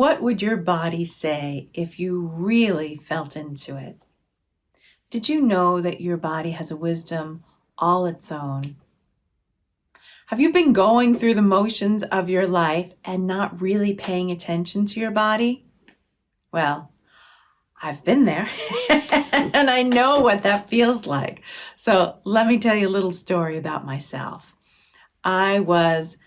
What would your body say if you really felt into it? Did you know that your body has a wisdom all its own? Have you been going through the motions of your life and not really paying attention to your body? Well, I've been there and I know what that feels like. So let me tell you a little story about myself. I was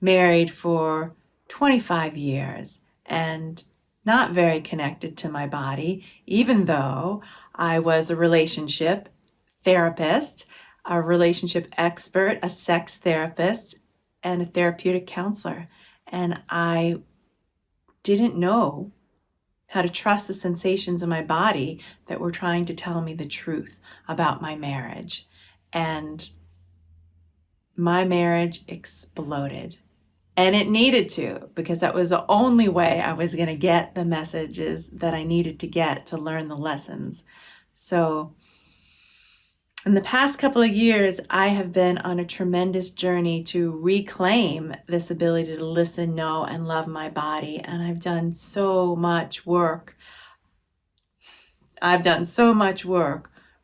married for 25 years and not very connected to my body, even though I was a relationship therapist, a relationship expert, a sex therapist, and a therapeutic counselor. And I didn't know how to trust the sensations in my body that were trying to tell me the truth about my marriage. And my marriage exploded. And it needed to, because that was the only way I was going to get the messages that I needed to get to learn the lessons. So in the past couple of years, I have been on a tremendous journey to reclaim this ability to listen, know, and love my body. And I've done so much work.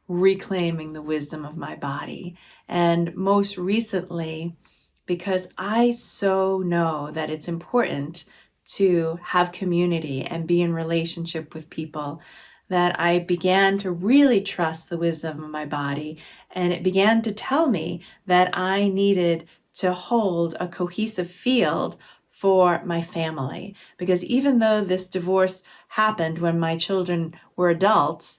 Reclaiming the wisdom of my body. And most recently, because I so know that it's important to have community and be in relationship with people, that I began to really trust the wisdom of my body. And it began to tell me that I needed to hold a cohesive field for my family. Because even though this divorce happened when my children were adults,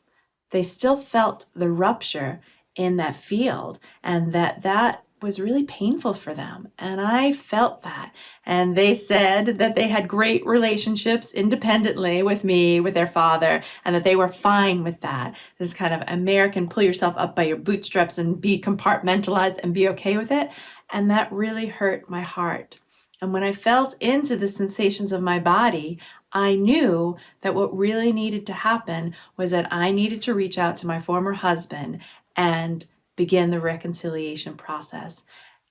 they still felt the rupture in that field, and that was really painful for them. And I felt that. And they said that they had great relationships independently with me, with their father, and that they were fine with that. This kind of American pull yourself up by your bootstraps and be compartmentalized and be okay with it. And that really hurt my heart. And when I felt into the sensations of my body, I knew that what really needed to happen was that I needed to reach out to my former husband and begin the reconciliation process.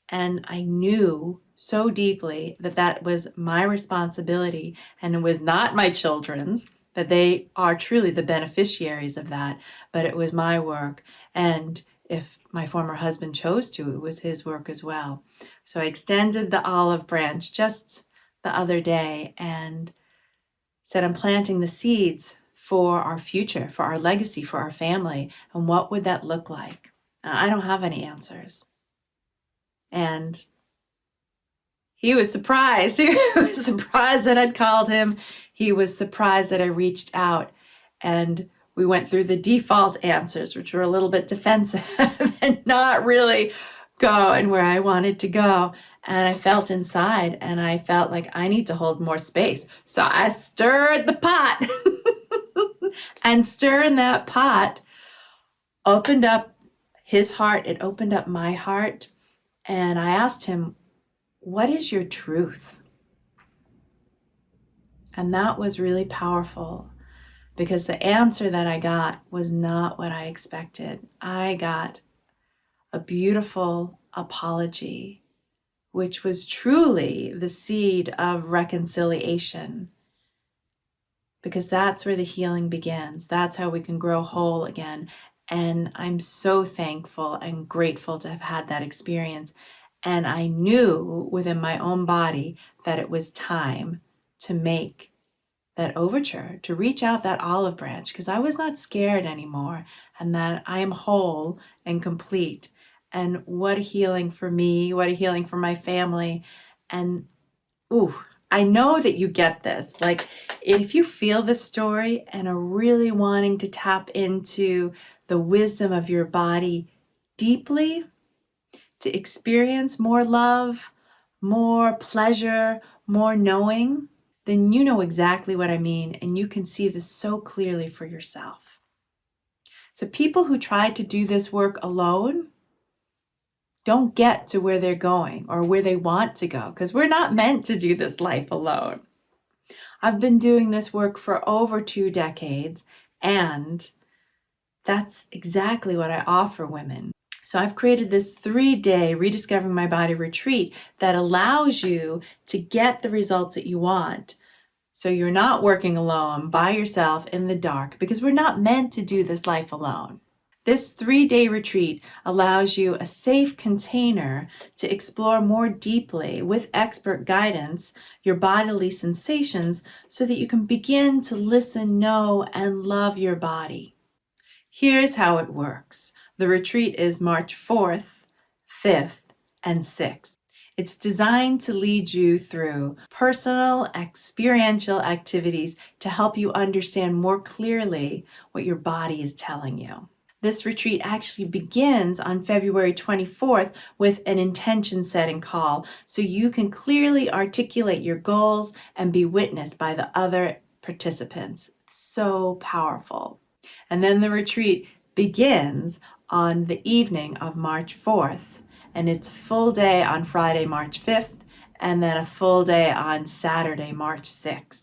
And I knew so deeply that that was my responsibility, and it was not my children's, that they are truly the beneficiaries of that, but it was my work. And if my former husband chose to, it was his work as well. So I extended the olive branch just the other day and said, I'm planting the seeds for our future, for our legacy, for our family. And what would that look like? I don't have any answers. And he was surprised. He was surprised that I'd called him. He was surprised that I reached out. And we went through the default answers, which were a little bit defensive and not really going where I wanted to go. And I felt inside, and I felt like I need to hold more space. So I stirred the pot. And stirring that pot opened up his heart. It opened up my heart. And I asked him, what is your truth? And that was really powerful, because the answer that I got was not what I expected. I got a beautiful apology, which was truly the seed of reconciliation, because that's where the healing begins. That's how we can grow whole again. And I'm so thankful and grateful to have had that experience. And I knew within my own body that it was time to make that overture, to reach out that olive branch, because I was not scared anymore, and that I am whole and complete. And what a healing for me, what a healing for my family. And I know that you get this. Like, if you feel this story and are really wanting to tap into the wisdom of your body deeply, to experience more love, more pleasure, more knowing, then you know exactly what I mean, and you can see this so clearly for yourself. So people who try to do this work alone don't get to where they're going or where they want to go, because we're not meant to do this life alone. I've been doing this work for over 2 decades, and that's exactly what I offer women. So I've created this 3-day Rediscovering My Body retreat that allows you to get the results that you want So you're not working alone by yourself in the dark, because we're not meant to do this life alone. This 3-day retreat allows you a safe container to explore more deeply, with expert guidance, your bodily sensations, so that you can begin to listen, know, and love your body. Here's how it works. The retreat is March 4th, 5th, and 6th. It's designed to lead you through personal, experiential activities to help you understand more clearly what your body is telling you. This retreat actually begins on February 24th with an intention setting call, so you can clearly articulate your goals and be witnessed by the other participants. So powerful. And then the retreat begins on the evening of March 4th, and it's a full day on Friday, March 5th, and then a full day on Saturday, March 6th.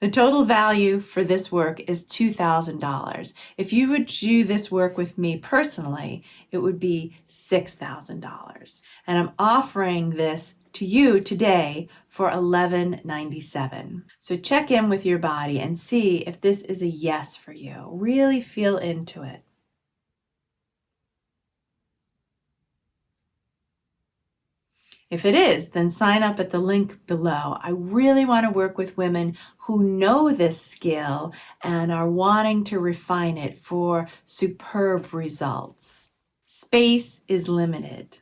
The total value for this work is $2,000. If you would do this work with me personally, it would be $6,000. And I'm offering this to you today for $1,197. So check in with your body and see if this is a yes for you. Really feel into it. If it is, then sign up at the link below. I really want to work with women who know this skill and are wanting to refine it for superb results. Space is limited.